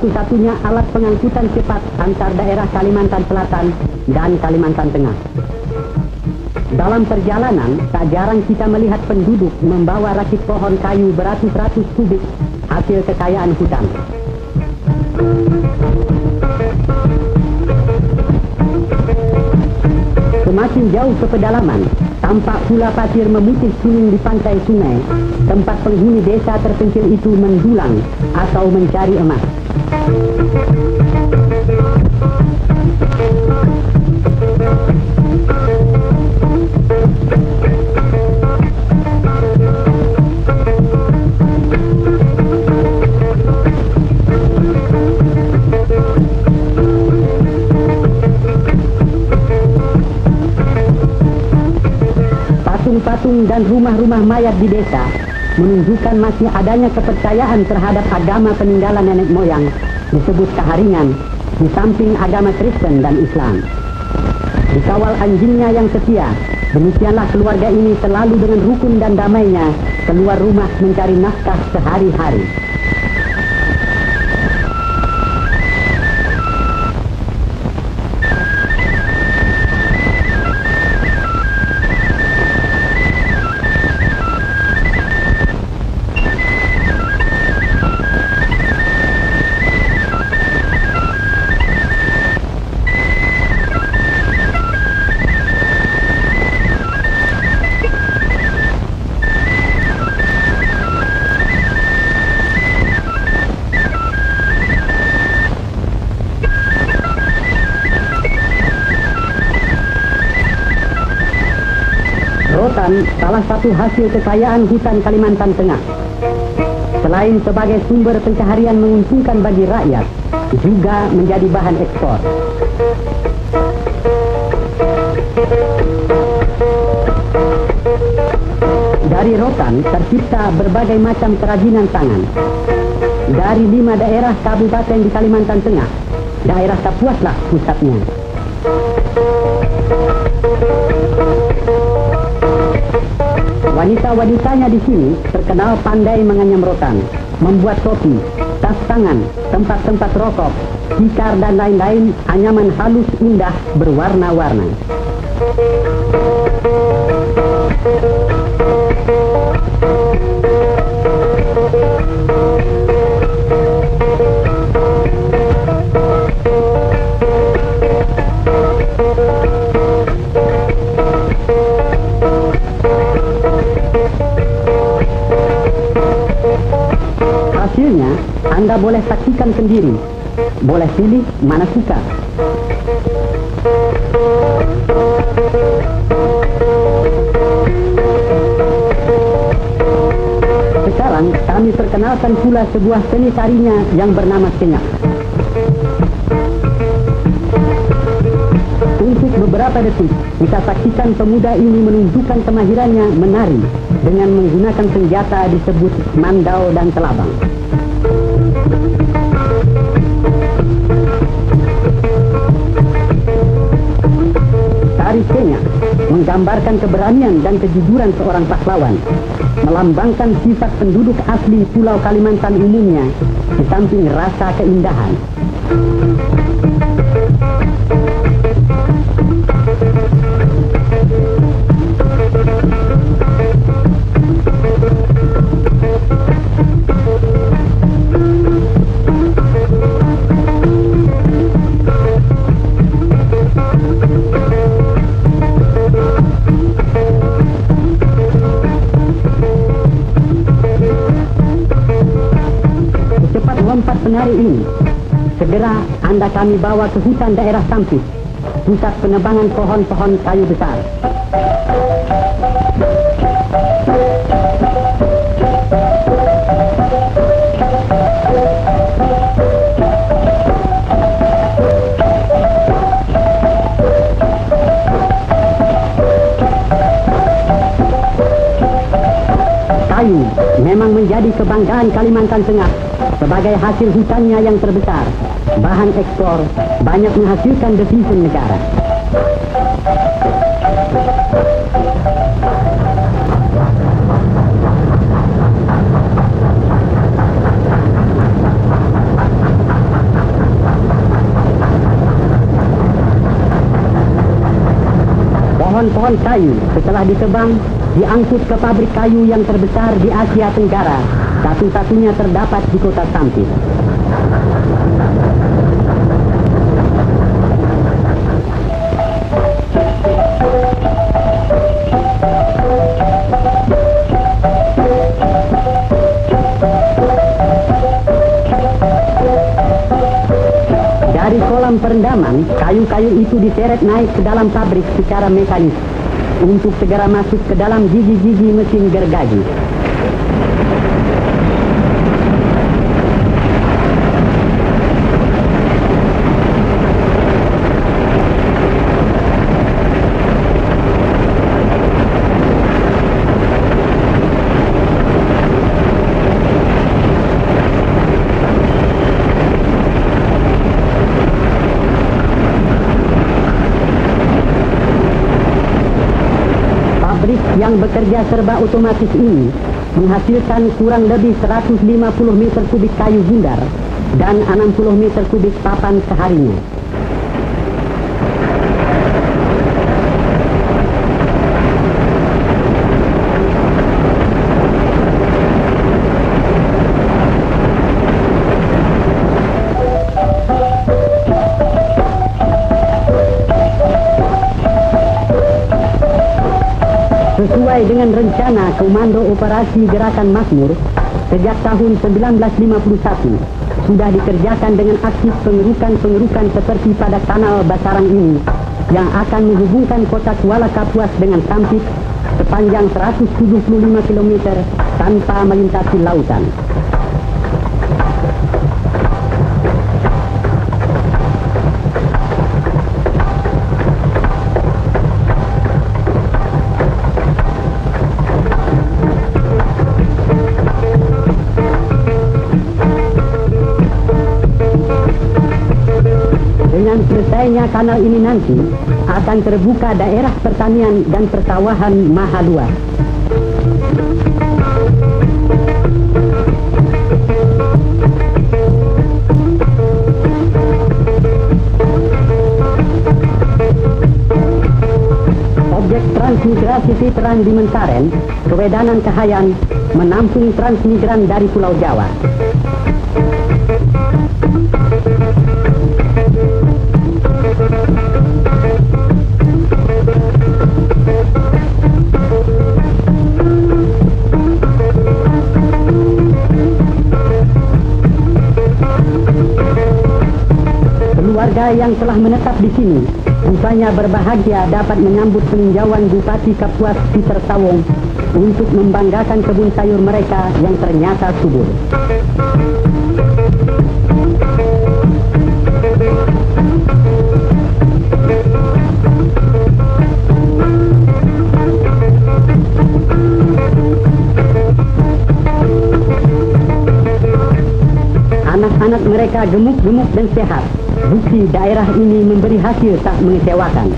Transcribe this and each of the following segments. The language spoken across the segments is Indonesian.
satu-satunya alat pengangkutan cepat antar daerah Kalimantan Selatan dan Kalimantan Tengah. Dalam perjalanan, tak jarang kita melihat penduduk membawa rakit pohon kayu beratus-ratus kubik hasil kekayaan hutan. Semakin jauh ke pedalaman, tampak pula pasir memutih kuning di pantai sungai, tempat penghuni desa terpencil itu mendulang atau mencari emas. Patung-patung dan rumah-rumah mayat di desa menunjukkan masih adanya kepercayaan terhadap agama peninggalan nenek moyang disebut Kaharingan, di samping agama Kristen dan Islam. Dikawal anjingnya yang setia, demikianlah keluarga ini selalu dengan rukun dan damainya keluar rumah mencari nafkah sehari-hari. Rotan salah satu hasil kekayaan hutan Kalimantan Tengah. Selain sebagai sumber pencaharian menguntungkan bagi rakyat, juga menjadi bahan ekspor. Dari rotan tercipta berbagai macam kerajinan tangan. Dari 5 daerah kabupaten di Kalimantan Tengah, daerah Kapuaslah pusatnya. Wanita-wanitanya di sini terkenal pandai menganyam rotan, membuat topi, tas tangan, tempat-tempat rokok, tikar dan lain-lain anyaman halus indah berwarna-warna. Hasilnya, Anda boleh saksikan sendiri. Boleh pilih mana suka. Sekarang kami perkenalkan pula sebuah seni tarinya yang bernama kenyap. Untuk beberapa detik, kita saksikan pemuda ini menunjukkan kemahirannya menari dengan menggunakan senjata disebut mandau dan telabang. Tari kenyap menggambarkan keberanian dan kejujuran seorang pahlawan, melambangkan sifat penduduk asli Pulau Kalimantan umumnya, di samping rasa keindahan. Lompat penari ini, segera Anda kami bawa ke hutan daerah Sampis, pusat penebangan pohon-pohon kayu besar. Kayu memang menjadi kebanggaan Kalimantan Tengah sebagai hasil hutannya yang terbesar, bahan ekspor, banyak menghasilkan devisa negara. pohon-pohon kayu setelah ditebang diangkut ke pabrik kayu yang terbesar di Asia Tenggara, satu-satunya terdapat di kota Sampit. Dari kolam perendaman, kayu-kayu itu diseret naik ke dalam pabrik secara mekanis untuk segera masuk ke dalam gigi-gigi mesin gergaji. Yang bekerja serba otomatis ini menghasilkan kurang lebih 150 meter kubik kayu bundar dan 60 meter kubik papan seharinya. Sesuai dengan rencana Komando Operasi Gerakan Makmur, sejak tahun 1951 sudah dikerjakan dengan aktif pengerukan-pengerukan seperti pada kanal Basarang ini yang akan menghubungkan kota Kuala Kapuas dengan Sampit sepanjang 175 km tanpa melintasi lautan. Dengan selesainya kanal ini nanti akan terbuka daerah pertanian dan persawahan maha luas. Objek transmigrasi Veteran di Mentaren, Kewedanan Kahayan, menampung transmigran dari Pulau Jawa. Keluarga yang telah menetap di sini rupanya berbahagia dapat menyambut peninjauan Bupati Kapuas Peter Sawong untuk membanggakan kebun sayur mereka yang ternyata subur. Anak-anak mereka gemuk-gemuk dan sehat. Bukti daerah ini memberi hasil tak mengecewakan.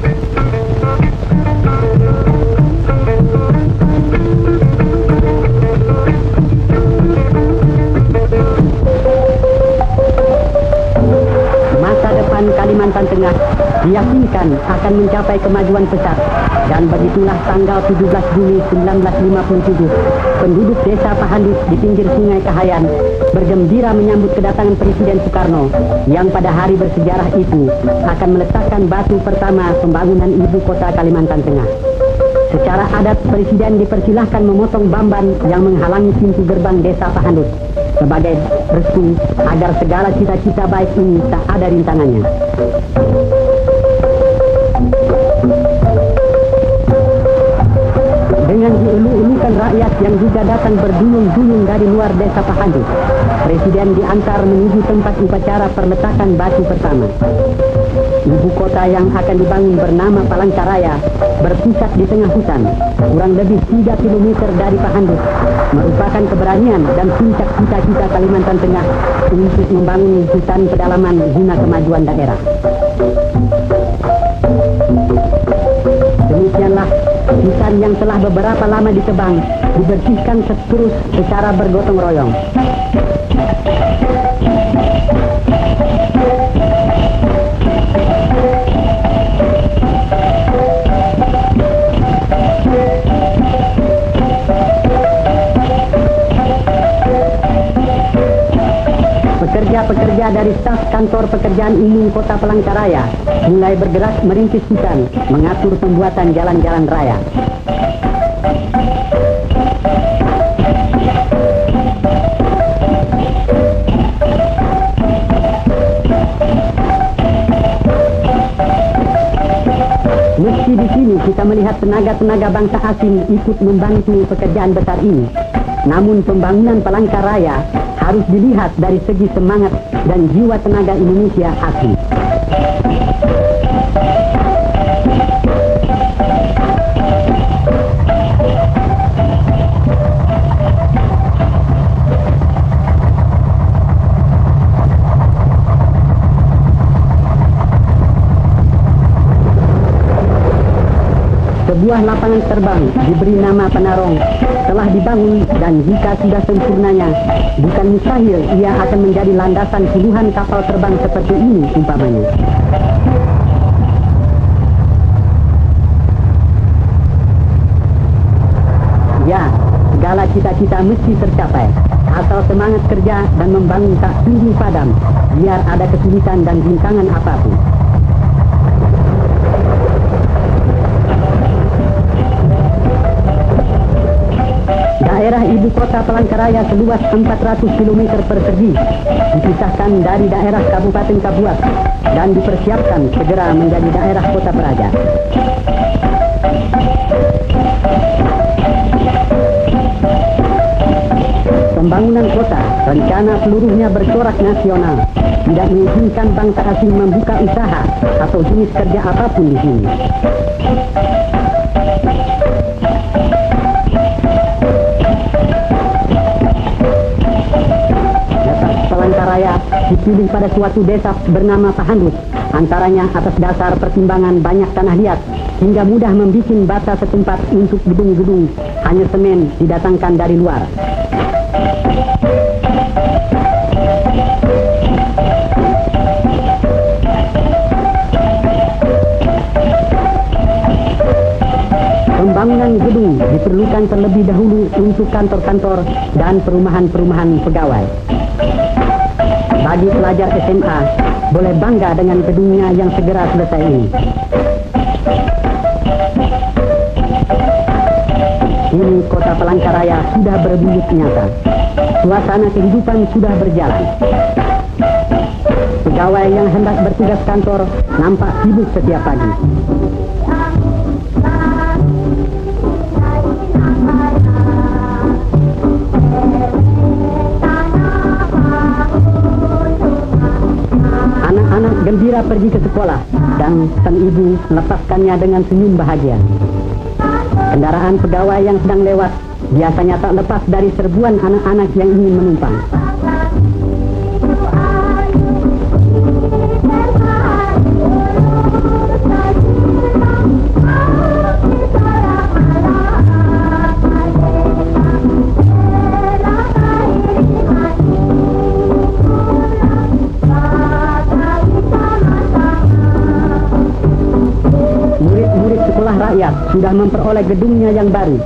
Masa depan Kalimantan Tengah diyakinkan akan mencapai kemajuan pesat, dan begitulah tanggal 17 Juni 1957 penduduk desa Pahandut di pinggir sungai Kahayan bergembira menyambut kedatangan Presiden Soekarno yang pada hari bersejarah itu akan meletakkan batu pertama pembangunan ibu kota Kalimantan Tengah. Secara adat, Presiden dipersilahkan memotong bamban yang menghalangi pintu gerbang desa Pahandut sebagai restu agar segala cita-cita baik ini tak ada rintangannya. Dengan dielu-elukan rakyat yang juga datang berduyun-duyun dari luar desa Pahandut, Presiden diantar menuju tempat upacara perletakan batu pertama. Ibu kota yang akan dibangun bernama Palangkaraya berpusat di tengah hutan, kurang lebih 3 km dari Pahandut, merupakan keberanian dan puncak cita-cita Kalimantan Tengah untuk membangun hutan pedalaman guna kemajuan daerah. Demikianlah hutan yang telah beberapa lama ditebang dibersihkan terus secara bergotong royong. pekerja dari staf kantor pekerjaan umum Kota Palangkaraya mulai bergerak merintis hutan, mengatur pembuatan jalan-jalan raya. Meski di sini kita melihat tenaga-tenaga bangsa asing ikut membantu pekerjaan besar ini, namun pembangunan Palangkaraya harus dilihat dari segi semangat dan jiwa tenaga Indonesia asli. Sebuah lapangan terbang diberi nama Penarong telah dibangun, dan jika sudah sempurnanya, bukan mustahil ia akan menjadi landasan puluhan kapal terbang seperti ini umpamanya. Ya, segala cita-cita mesti tercapai, asal semangat kerja dan membangun tak kunjung padam, biar ada kesulitan dan rintangan apapun. Daerah ibu kota Palangkaraya seluas 400 km persegi dipisahkan dari daerah Kabupaten Kabuat dan dipersiapkan segera menjadi daerah kota peraja. Pembangunan kota, rencana seluruhnya bercorak nasional, tidak mengizinkan bangsa asing membuka usaha atau jenis kerja apapun di sini. Palangkaraya dipilih pada suatu desa bernama Pahandut, antaranya atas dasar pertimbangan banyak tanah liat hingga mudah membuat bata setempat untuk gedung-gedung, hanya semen didatangkan dari luar. Pembangunan gedung diperlukan terlebih dahulu untuk kantor-kantor dan perumahan-perumahan pegawai. Bagi pelajar SMA, boleh bangga dengan gedungnya yang segera selesai ini. Kini kota Palangkaraya sudah berwujud nyata. Suasana kehidupan sudah berjalan. Pegawai yang hendak bertugas kantor nampak sibuk setiap pagi. Anak-anak gembira pergi ke sekolah dan sang ibu melepaskannya dengan senyum bahagia. Kendaraan pegawai yang sedang lewat biasanya tak lepas dari serbuan anak-anak yang ingin menumpang. Rakyat sudah memperoleh gedungnya yang baru.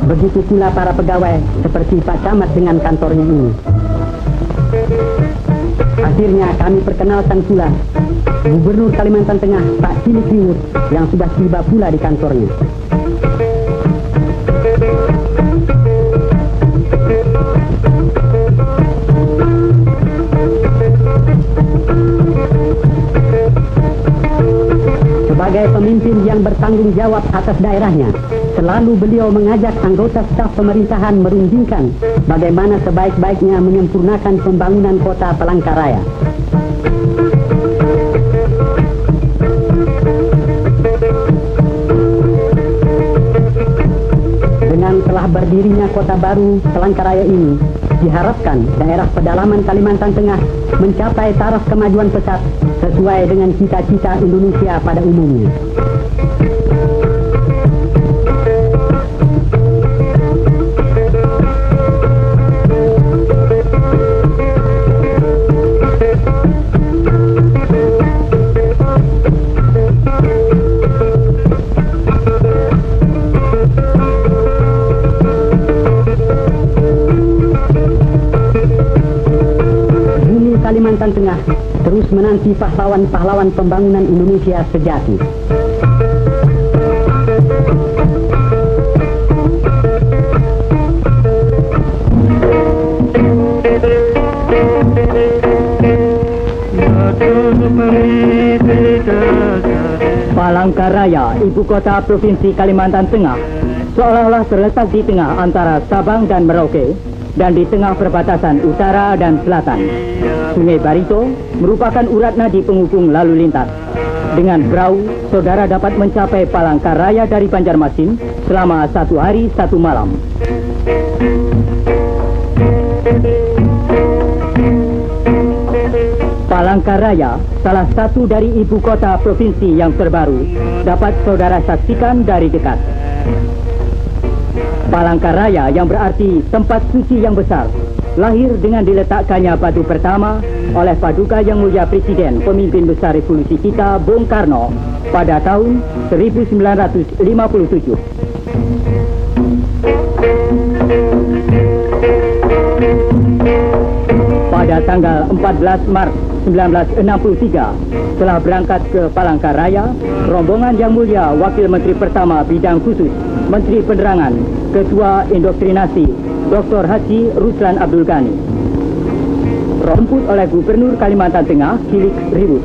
Begitu pula para pegawai seperti Pak Camat dengan kantornya ini. Akhirnya kami perkenalkan pula Gubernur Kalimantan Tengah Pak Cilik Riwut yang sudah tiba pula di kantornya. Sebagai pemimpin yang bertanggung jawab atas daerahnya, selalu beliau mengajak anggota staf pemerintahan merundingkan bagaimana sebaik-baiknya menyempurnakan pembangunan kota Palangkaraya. Dengan telah berdirinya kota baru Palangkaraya ini, diharapkan daerah pedalaman Kalimantan Tengah mencapai taraf kemajuan pesat sesuai dengan cita-cita Indonesia pada umumnya. Kalimantan Tengah terus menanti pahlawan-pahlawan pembangunan Indonesia sejati. Palangkaraya, ibu kota Provinsi Kalimantan Tengah, seolah-olah terletak di tengah antara Sabang dan Merauke dan di tengah perbatasan utara dan selatan. Sungai Barito merupakan urat nadi penghubung lalu lintas. Dengan perahu, saudara dapat mencapai Palangkaraya dari Banjarmasin selama 1 hari 1 malam. Palangkaraya, salah satu dari ibu kota provinsi yang terbaru, dapat saudara saksikan dari dekat. Palangkaraya yang berarti tempat suci yang besar, lahir dengan diletakkannya batu pertama oleh Paduka Yang Mulia Presiden Pemimpin Besar Revolusi kita, Bung Karno, pada tahun 1957. Pada tanggal 14 Maret 1963, setelah berangkat ke Palangkaraya, rombongan Yang Mulia Wakil Menteri Pertama Bidang Khusus Menteri Penerangan, Ketua Indoktrinasi Dr. Haji Ruslan Abdul Ghani, romput oleh Gubernur Kalimantan Tengah Kilik Ribut.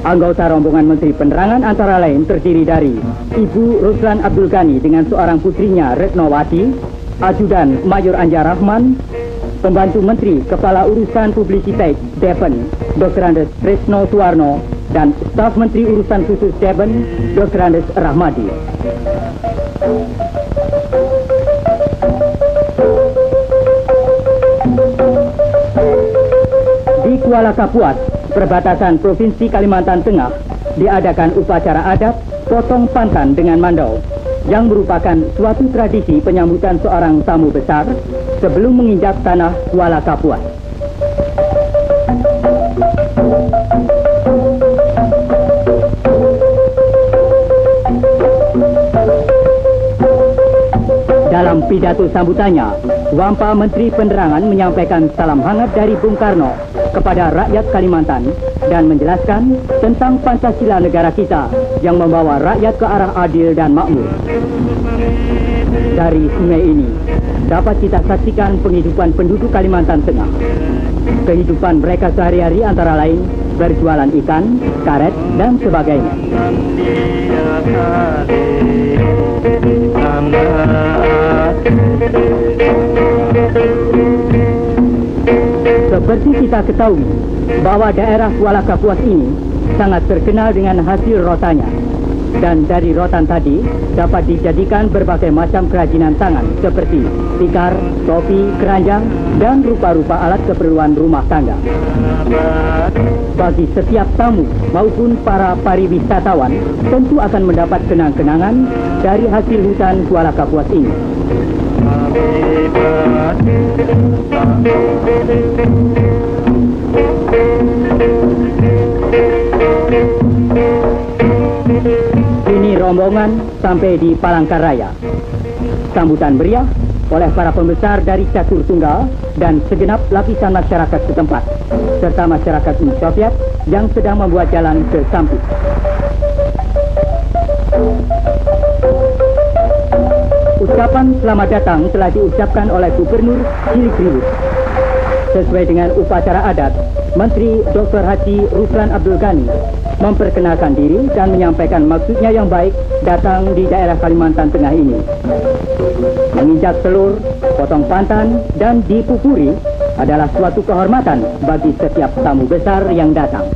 Anggota rombongan Menteri Penerangan antara lain terdiri dari Ibu Ruslan Abdul Ghani dengan seorang putrinya Retnowati, Ajudan Mayor Anjar Rahman, Pembantu Menteri Kepala Urusan Publisitas Devon, Dr. Andes Tresno Suwarno, dan Staf Menteri Urusan Khusus Devon, Dr. Andes Rahmadi. Di Kuala Kapuas, perbatasan Provinsi Kalimantan Tengah, diadakan upacara adat potong pantan dengan mandau, yang merupakan suatu tradisi penyambutan seorang tamu besar sebelum menginjak tanah Kuala Kapuas. Dalam pidato sambutannya, Wampa Menteri Penerangan menyampaikan salam hangat dari Bung Karno kepada rakyat Kalimantan dan menjelaskan tentang Pancasila negara kita yang membawa rakyat ke arah adil dan makmur. Dari sungai ini dapat kita saksikan penghidupan penduduk Kalimantan Tengah. Kehidupan mereka sehari-hari antara lain berjualan ikan, karet, dan sebagainya. Seperti kita ketahui bahwa daerah Kuala Kapuas ini sangat terkenal dengan hasil rotannya. Dan dari rotan tadi dapat dijadikan berbagai macam kerajinan tangan seperti tikar, topi, keranjang, dan rupa-rupa alat keperluan rumah tangga. Bagi setiap tamu maupun para pariwisatawan tentu akan mendapat kenang-kenangan dari hasil hutan Kuala Kapuas ini. Kini rombongan sampai di Palangkaraya. Sambutan meriah oleh para pembesar dari Catur Tunggal dan segenap lapisan masyarakat setempat, serta masyarakat Uni Soviet yang sedang membuat jalan ke Sampit. Ucapan selamat datang telah diucapkan oleh Gubernur Kilik Ribut. Sesuai dengan upacara adat, Menteri Dr. Haji Ruslan Abdul Ghani memperkenalkan diri dan menyampaikan maksudnya yang baik datang di daerah Kalimantan Tengah ini. Menginjak telur, potong pantan, dan dipupuri adalah suatu kehormatan bagi setiap tamu besar yang datang.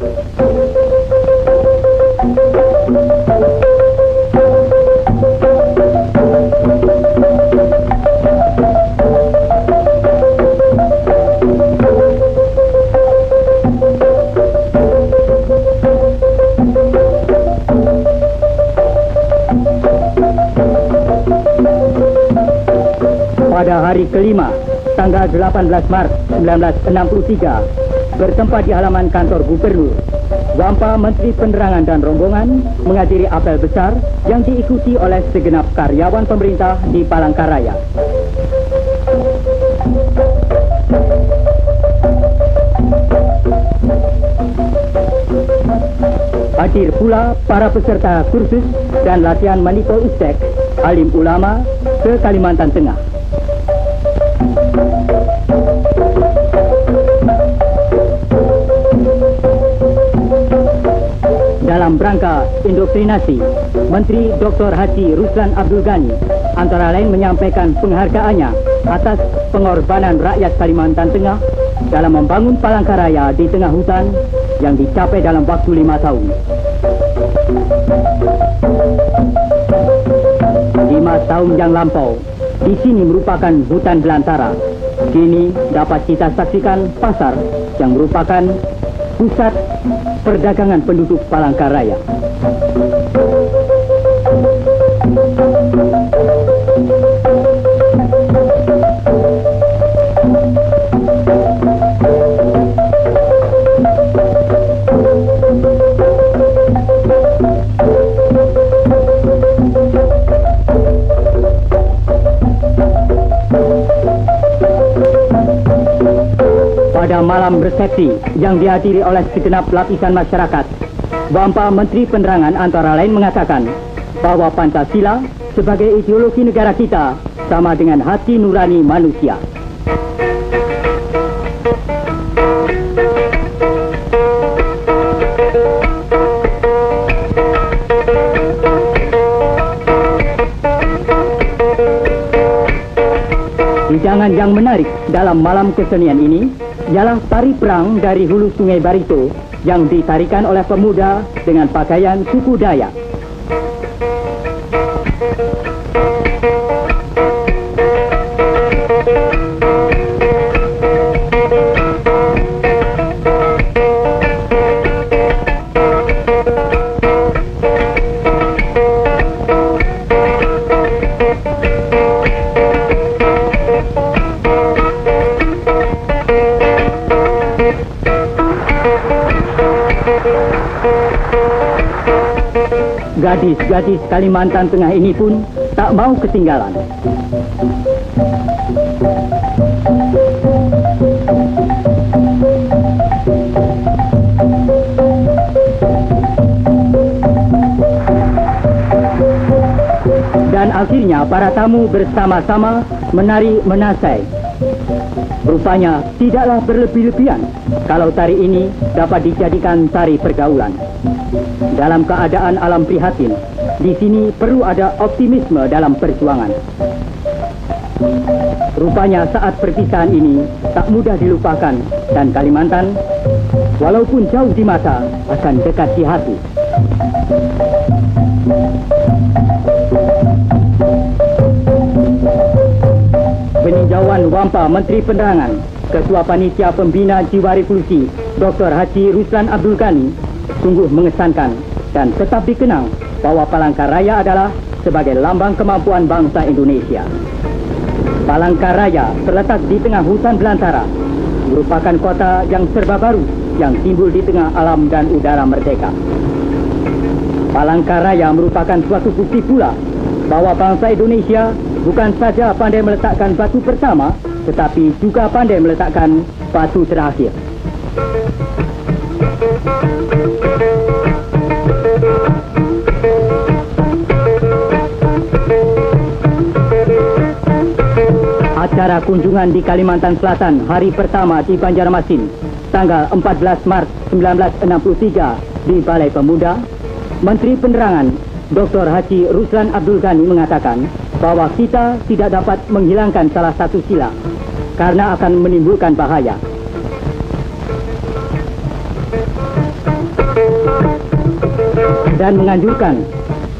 Pada hari kelima, tanggal 18 Maret 1963, bertempat di halaman kantor Gubernur, Wampa Menteri Penerangan dan rombongan menghadiri apel besar yang diikuti oleh segenap karyawan pemerintah di Palangkaraya. Hadir pula para peserta kursus dan latihan Manipur Uzbek Alim Ulama ke Kalimantan Tengah. Dalam rangka indoktrinasi, Menteri Dr. Haji Ruslan Abdul Ghani antara lain menyampaikan penghargaannya atas pengorbanan rakyat Kalimantan Tengah dalam membangun Palangkaraya di tengah hutan yang dicapai dalam waktu 5 tahun. 5 tahun yang lampau, di sini merupakan hutan belantara. Kini dapat kita saksikan pasar yang merupakan pusat perdagangan penduduk Palangkaraya. Pada malam resepsi yang dihadiri oleh segenap lapisan masyarakat, Bapak Menteri Penerangan antara lain mengatakan bahwa Pancasila sebagai ideologi negara kita sama dengan hati nurani manusia. Hidangan yang menarik dalam malam kesenian ini ialah tari perang dari hulu Sungai Barito yang ditarikan oleh pemuda dengan pakaian suku Dayak. Gadis-gadis Kalimantan Tengah ini pun tak mau ketinggalan. Dan akhirnya para tamu bersama-sama menari menasai. Rupanya tidaklah berlebih-lebihan kalau tari ini dapat dijadikan tari pergaulan. Dalam keadaan alam prihatin, di sini perlu ada optimisme dalam perjuangan. Rupanya saat perpisahan ini tak mudah dilupakan dan Kalimantan, walaupun jauh di mata, akan dekat di hati. Peninjauan Wampa Menteri Penerangan, Ketua Panitia Pembina Jiwa Revolusi, Dr. Haji Ruslan Abdul Ghani, sungguh mengesankan dan tetap dikenang bahwa Palangkaraya adalah sebagai lambang kemampuan bangsa Indonesia. Palangkaraya terletak di tengah hutan belantara, merupakan kota yang serba baru yang timbul di tengah alam dan udara merdeka. Palangkaraya merupakan suatu bukti pula bahwa bangsa Indonesia bukan saja pandai meletakkan batu pertama, tetapi juga pandai meletakkan batu terakhir. Acara kunjungan di Kalimantan Selatan hari pertama di Banjarmasin, tanggal 14 Maret 1963 di Balai Pemuda, Menteri Penerangan Dr. Haji Ruslan Abdul Ghani mengatakan bahwa kita tidak dapat menghilangkan salah satu sila karena akan menimbulkan bahaya. Dan menganjurkan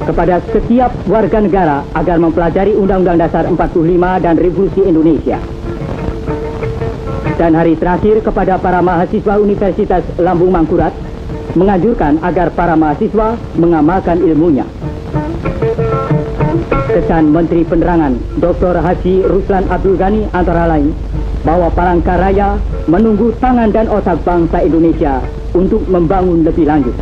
kepada setiap warga negara agar mempelajari Undang-Undang Dasar 45 dan Revolusi Indonesia. Dan hari terakhir kepada para mahasiswa Universitas Lambung Mangkurat, menganjurkan agar para mahasiswa mengamalkan ilmunya. Kesan Menteri Penerangan Dr. Haji Ruslan Abdul Ghani antara lain bahwa Palangkaraya menunggu tangan dan otak bangsa Indonesia untuk membangun lebih lanjut.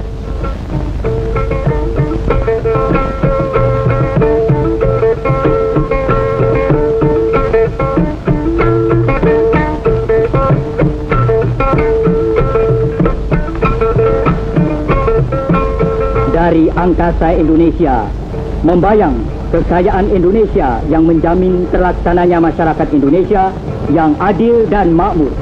Hari Angkasa Indonesia, membayang kekayaan Indonesia yang menjamin terlaksananya masyarakat Indonesia yang adil dan makmur.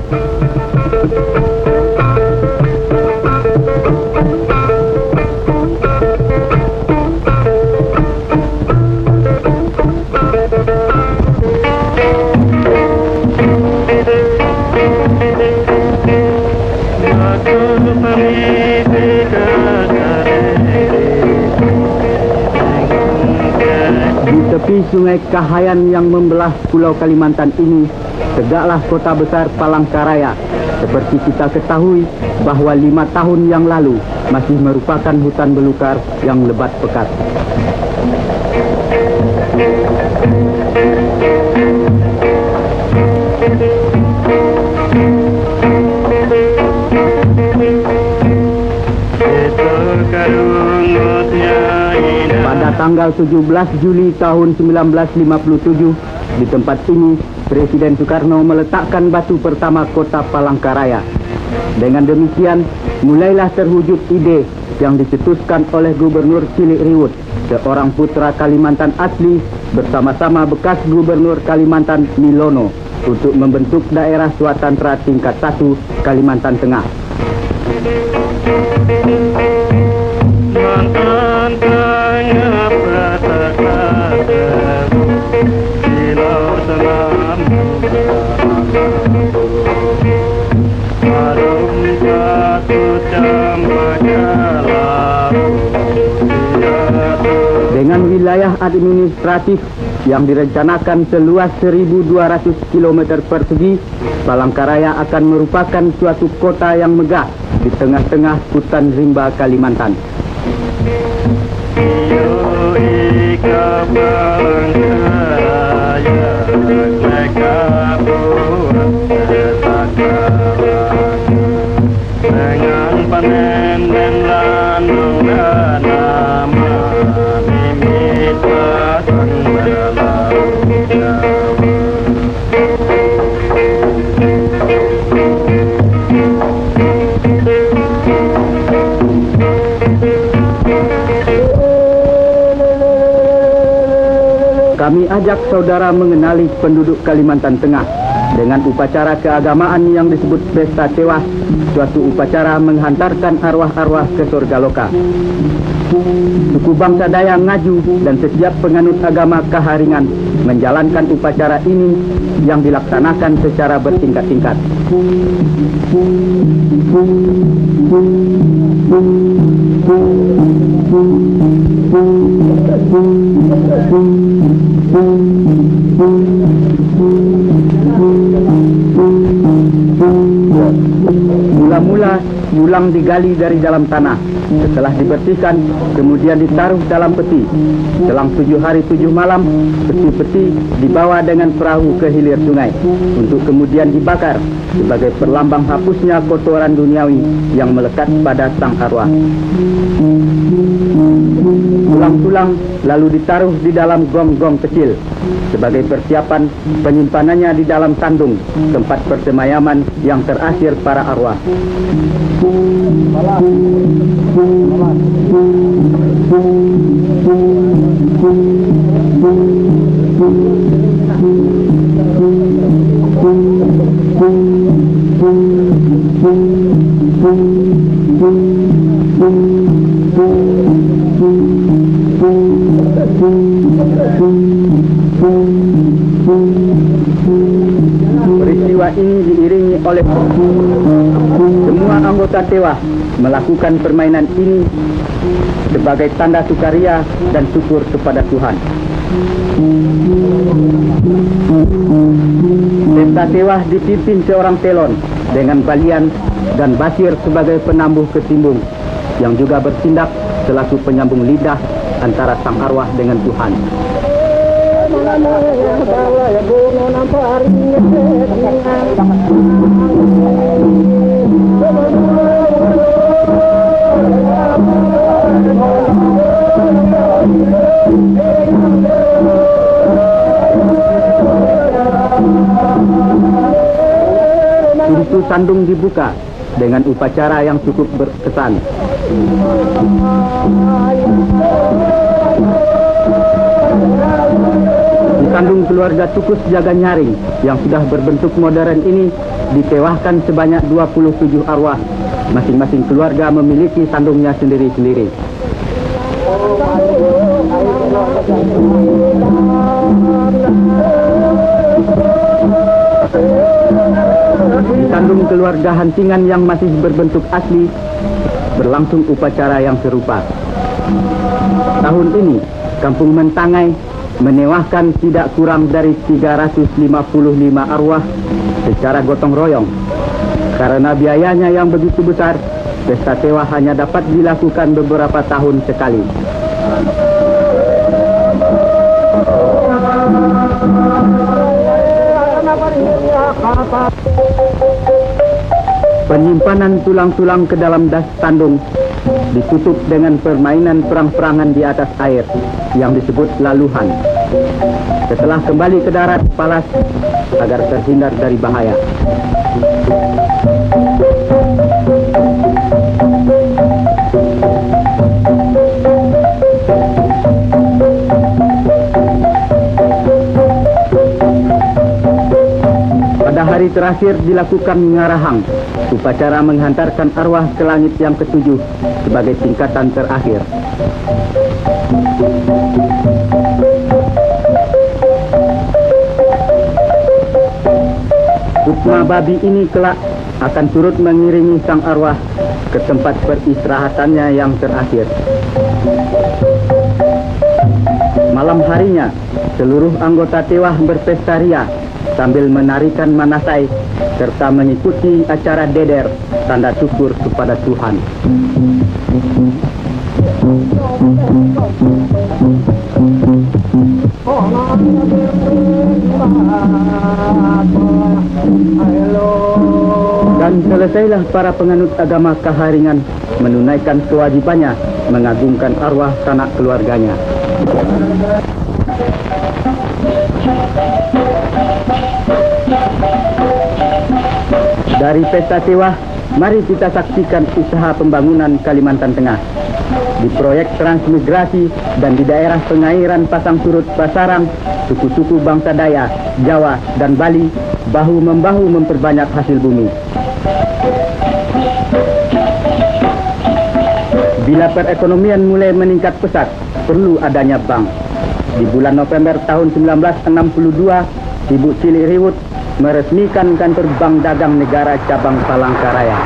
Di tepi Sungai Kahayan yang membelah Pulau Kalimantan ini, tegaklah kota besar Palangkaraya. Seperti kita ketahui bahwa 5 tahun yang lalu masih merupakan hutan belukar yang lebat pekat. Pada tanggal 17 Juli tahun 1957, di tempat ini Presiden Soekarno meletakkan batu pertama kota Palangkaraya. Dengan demikian, mulailah terwujud ide yang dicetuskan oleh Gubernur Cilik Riwut, seorang putra Kalimantan asli, bersama-sama bekas Gubernur Kalimantan Milono, untuk membentuk daerah Swatantra tingkat 1 Kalimantan Tengah. Dengan wilayah administratif yang direncanakan seluas 1.200 km persegi, Palangkaraya akan merupakan suatu kota yang megah di tengah-tengah hutan rimba Kalimantan. Kami ajak saudara mengenali penduduk Kalimantan Tengah dengan upacara keagamaan yang disebut Pesta Tewah, suatu upacara menghantarkan arwah-arwah ke surga loka. Suku bangsa Dayak Ngaju dan setiap penganut agama Kaharingan menjalankan upacara ini yang dilaksanakan secara bertingkat-tingkat. Mula-mula yulang digali dari dalam tanah. Setelah dibersihkan, kemudian ditaruh dalam peti. Selang 7 hari 7 malam, peti-peti dibawa dengan perahu ke hilir sungai untuk kemudian dibakar sebagai perlambang hapusnya kotoran duniawi yang melekat pada sang arwah. Tulang-tulang lalu ditaruh di dalam gong-gong kecil sebagai persiapan penyimpanannya di dalam tandung, tempat persemayaman yang terakhir para arwah. Peristiwa ini diiringi oleh semua anggota Tewah melakukan permainan ini sebagai tanda sukaria dan syukur kepada Tuhan. Pesta Tewah dipimpin seorang telon dengan balian dan basir sebagai penambuh ketimbung yang juga bertindak selaku penyambung lidah antara sang arwah dengan Tuhan. Pintu sandung dibuka dengan upacara yang cukup berkesan. Di kandung keluarga Tukus Jaga Nyaring yang sudah berbentuk modern ini ditewahkan sebanyak 27 arwah. Masing-masing keluarga memiliki sandungnya sendiri-sendiri. Di kandung keluarga Hantingan yang masih berbentuk asli, berlangsung upacara yang serupa. Tahun ini, Kampung Mentangai menewahkan tidak kurang dari 355 arwah secara gotong royong. Karena biayanya yang begitu besar, pesta tewa hanya dapat dilakukan beberapa tahun sekali. Penyimpanan tulang-tulang ke dalam das tandung ditutup dengan permainan perang-perangan di atas air yang disebut laluhan. Setelah kembali ke darat, palas agar terhindar dari bahaya. Pada hari terakhir dilakukan ngarahang, upacara menghantarkan arwah ke langit yang ketujuh sebagai tingkatan terakhir. Sukma babi ini kelak akan turut mengiringi sang arwah ke tempat peristirahatannya yang terakhir. Malam harinya, seluruh anggota tewah berpesta ria sambil menarikan manasai serta mengikuti acara deder tanda syukur kepada Tuhan. Dan selesailah para penganut agama Kaharingan menunaikan kewajibannya mengagungkan arwah sanak keluarganya. Dari pesta tewah, mari kita saksikan usaha pembangunan Kalimantan Tengah. Di proyek transmigrasi dan di daerah pengairan pasang surut Basarang, suku-suku bangsa Dayak, Jawa, dan Bali bahu-membahu memperbanyak hasil bumi. Bila perekonomian mulai meningkat pesat, perlu adanya bank. Di bulan November tahun 1962, Ibu Cilik Riwut meresmikan kantor Bank Dagang Negara cabang Palangkaraya.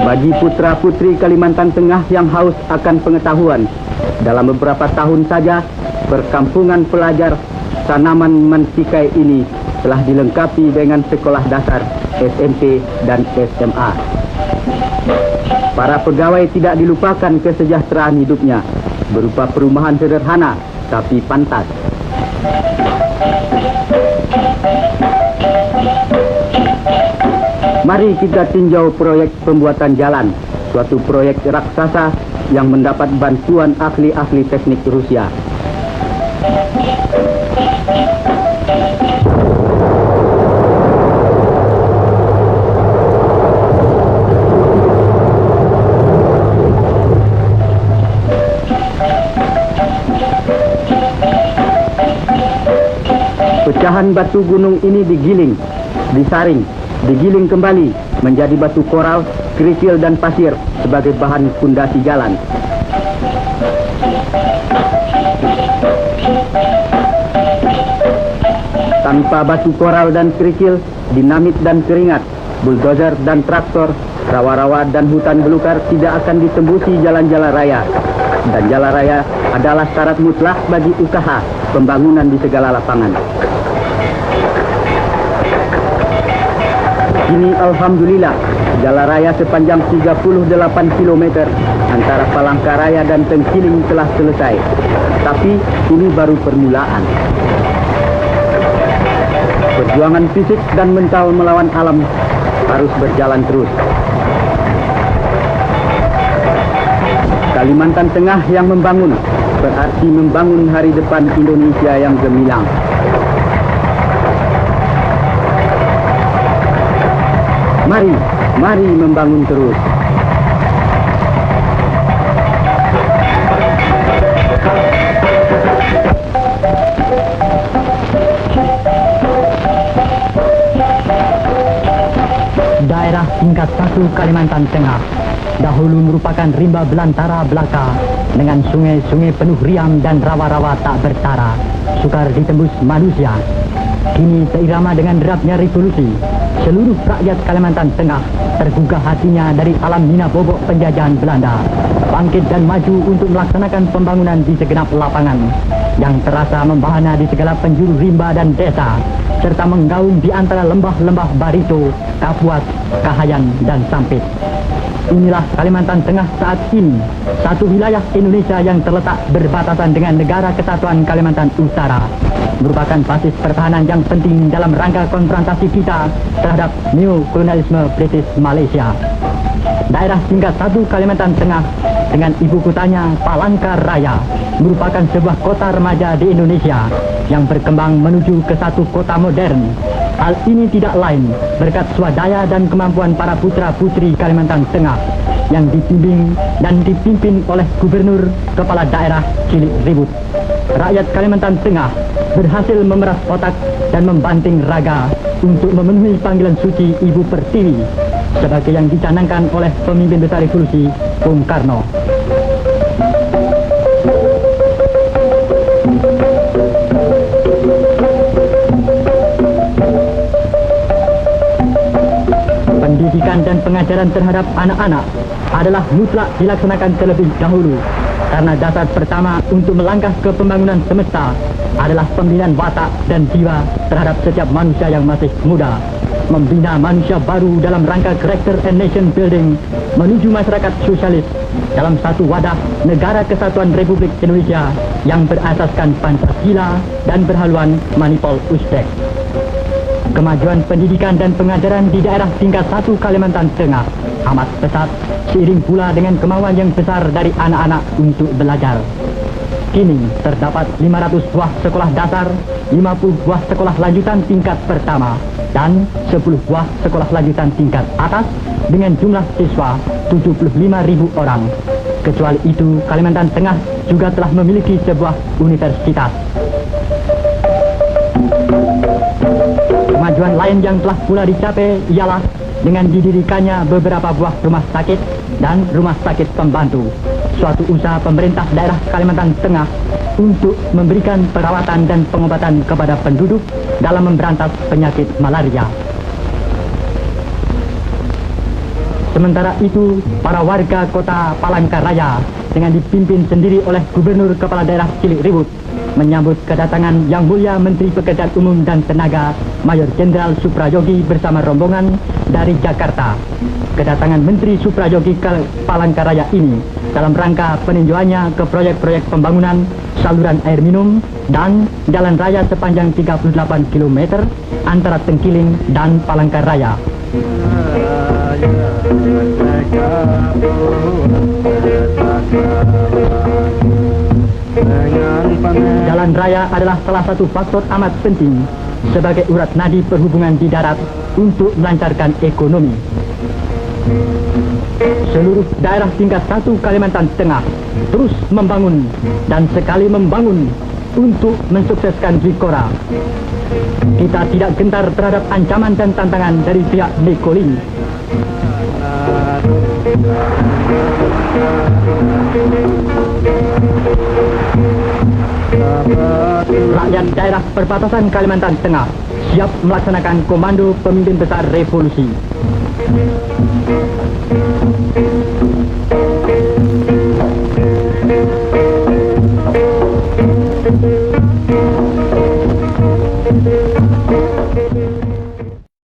Bagi putra-putri Kalimantan Tengah yang haus akan pengetahuan, dalam beberapa tahun saja, perkampungan pelajar Sanaman Mansikai ini telah dilengkapi dengan sekolah dasar, SMP, dan SMA. Para pegawai tidak dilupakan kesejahteraan hidupnya, berupa perumahan sederhana tapi pantas. Mari kita tinjau proyek pembuatan jalan, suatu proyek raksasa yang mendapat bantuan ahli-ahli teknik Rusia. Pecahan batu gunung ini digiling, disaring, digiling kembali menjadi batu koral, kerikil, dan pasir sebagai bahan pondasi jalan. Tanpa batu koral dan kerikil, dinamit dan keringat, buldozer dan traktor, rawa-rawa dan hutan belukar tidak akan ditembusi jalan-jalan raya. Dan jalan raya adalah syarat mutlak bagi usaha pembangunan di segala lapangan. Kini alhamdulillah, jalan raya sepanjang 38 km antara Palangkaraya dan Tengkiling telah selesai. Tapi ini baru permulaan. Perjuangan fisik dan mental melawan alam harus berjalan terus. Kalimantan Tengah yang membangun berarti membangun hari depan Indonesia yang gemilang. Mari membangun terus. Daerah tingkat 1 Kalimantan Tengah dahulu merupakan rimba belantara belaka dengan sungai-sungai penuh riam dan rawa-rawa tak bertara, sukar ditembus manusia. Kini seirama dengan derapnya revolusi, seluruh rakyat Kalimantan Tengah tergugah hatinya dari alam nina bobok penjajahan Belanda, bangkit dan maju untuk melaksanakan pembangunan di segenap lapangan yang terasa membahana di segala penjuru rimba dan desa, serta menggaung di antara lembah-lembah Barito, Kapuas, Kahayan, dan Sampit. Inilah Kalimantan Tengah saat ini, satu wilayah Indonesia yang terletak berbatasan dengan Negara Kesatuan Kalimantan Utara, merupakan basis pertahanan yang penting dalam rangka konfrontasi kita terhadap neokolonialisme British Malaysia. Daerah tingkat 1 Kalimantan Tengah dengan ibu kotanya Palangkaraya merupakan sebuah kota remaja di Indonesia yang berkembang menuju ke satu kota modern. Hal ini tidak lain berkat swadaya dan kemampuan para putra-putri Kalimantan Tengah yang dibimbing dan dipimpin oleh Gubernur Kepala Daerah Cilik Ribut. Rakyat Kalimantan Tengah berhasil memeras otak dan membanting raga untuk memenuhi panggilan suci Ibu Pertiwi sebagai yang dicanangkan oleh pemimpin besar revolusi Bung Karno. Pendidikan dan pengajaran terhadap anak-anak adalah mutlak dilaksanakan terlebih dahulu, karena dasar pertama untuk melangkah ke pembangunan semesta adalah pembinaan watak dan jiwa terhadap setiap manusia yang masih muda. Membina manusia baru dalam rangka character and nation building menuju masyarakat sosialis dalam satu wadah Negara Kesatuan Republik Indonesia yang berasaskan Pancasila dan berhaluan Manipol Uzbek. Kemajuan pendidikan dan pengajaran di daerah tingkat 1 Kalimantan Tengah amat pesat, seiring pula dengan kemauan yang besar dari anak-anak untuk belajar. Kini terdapat 500 buah sekolah dasar, 50 buah sekolah lanjutan tingkat pertama, dan 10 buah sekolah lanjutan tingkat atas dengan jumlah siswa 75.000 orang. Kecuali itu, Kalimantan Tengah juga telah memiliki sebuah universitas. Kemajuan lain yang telah pula dicapai ialah dengan didirikannya beberapa buah rumah sakit dan rumah sakit pembantu, suatu usaha pemerintah daerah Kalimantan Tengah untuk memberikan perawatan dan pengobatan kepada penduduk dalam memberantas penyakit malaria. Sementara itu, para warga kota Palangkaraya dengan dipimpin sendiri oleh Gubernur Kepala Daerah Cilik Ribut menyambut kedatangan Yang Mulia Menteri Pekerjaan Umum dan Tenaga Mayor Jenderal Suprayogi bersama rombongan dari Jakarta. Kedatangan Menteri Suprayogi ke Palangkaraya ini dalam rangka peninjauannya ke proyek-proyek pembangunan saluran air minum dan jalan raya sepanjang 38 km antara Tengkiling dan Palangkaraya. Jalan raya adalah salah satu faktor amat penting sebagai urat nadi perhubungan di darat untuk melancarkan ekonomi. Seluruh daerah tingkat 1 Kalimantan Tengah terus membangun dan sekali membangun untuk mensukseskan Jikora. Kita tidak gentar terhadap ancaman dan tantangan dari pihak Nekolin. Rakyat daerah perbatasan Kalimantan Tengah siap melaksanakan komando pemimpin besar revolusi.